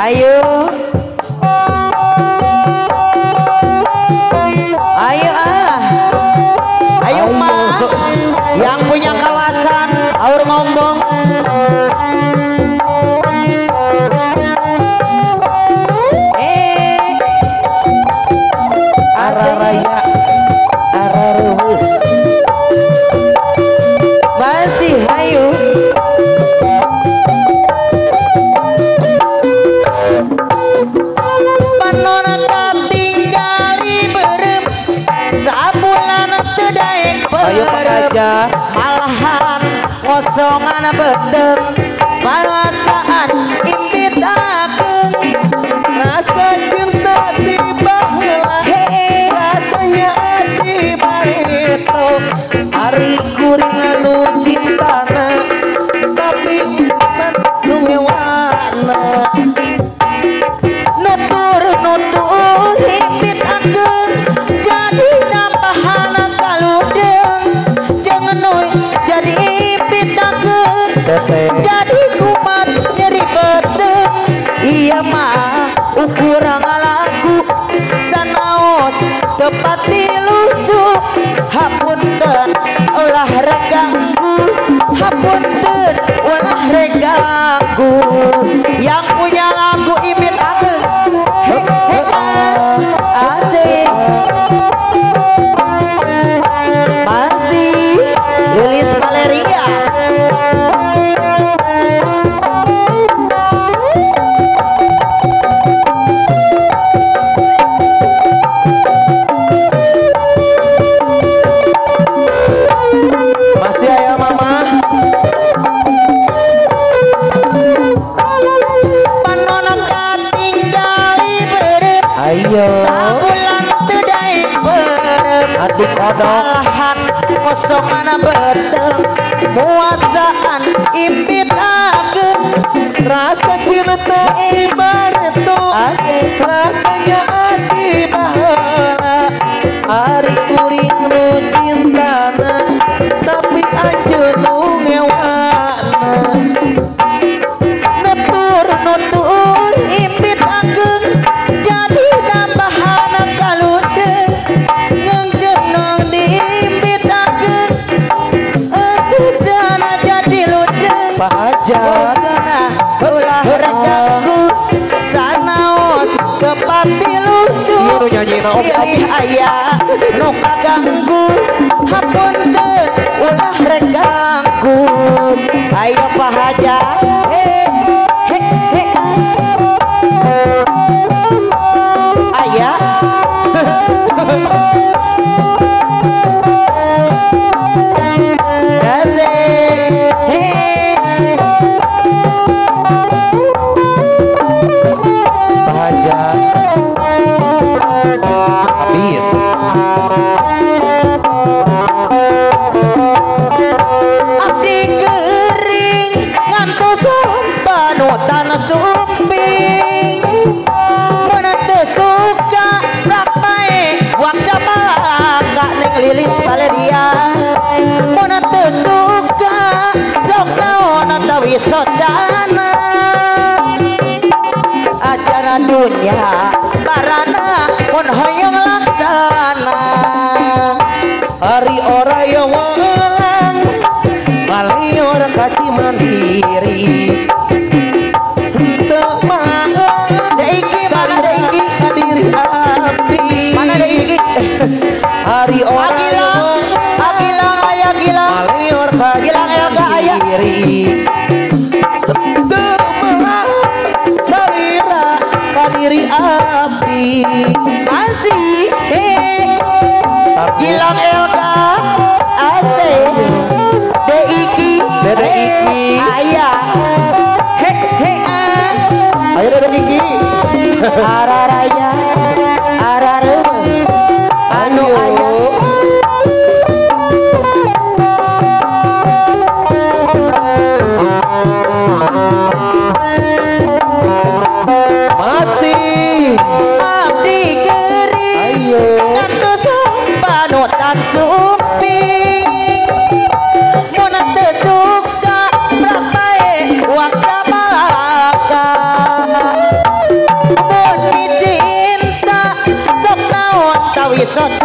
Ayo. Ayo Ayo mah. Yang punya kawasan aur ngomong. Araraya araruhut masih ayo. Panona tinggali berem sabulan tedaek ayo pengajar malahan kosongan bedeng perasaan impit akeun rasa cinta tiba heula rasanya tiba itu hari kuring anu cintana tapi nu ngewana nutur impit akeun jadi nampahana kaludeng jangan noy jadi impit akeun jadi kumat nyeri bedeng iya mah ukuran lagu sanaos tepati lucu hapunten ulah reganggu hapunten ulah reganggu yang punya lagu impit akeun asik masih Lilis Valerias. masih aya mama Panonon katinggali berem ayo sabulan tedaek berem adik kodok alahan kosongan bedeng muasaan impit akeun rasa cinta ibarat rasanya tiba heula hari kuring nu cintana tapi anjeun nu ngewana nutur impit akeun jadi nambahana kaludeng ngeunjeunang diimpit akeun sana jadi ludeng Pak Ajar ulah reganggu sanaos kepati lucu nu nyanyina pilih aya nu kaganggu hapunten ulah reganggu ayo Pak Hajar aya Pak Ajar habis abdi gering ngantos panutan sumping mun teu suka rak bae waktu balaka ning Lilis Valerias mun teu suka blok naon tawi socana acara dunia barana mun hoyong laksana hari ora yang welang malior kaci mandiri teu maeur deiki mana deiki diri abdi mana deiki hari ora yang agilang aya gilang malior kaci Gilang Elga aya. mandiri teu maeur salira ka diri abdi masih Gilang Elga ase Deiki aya ayo ada gigi araraya arareume anu aya masih abdi gering ayo ngantos panutan sumping mun teu suka brak bae waktu balaka tawi soca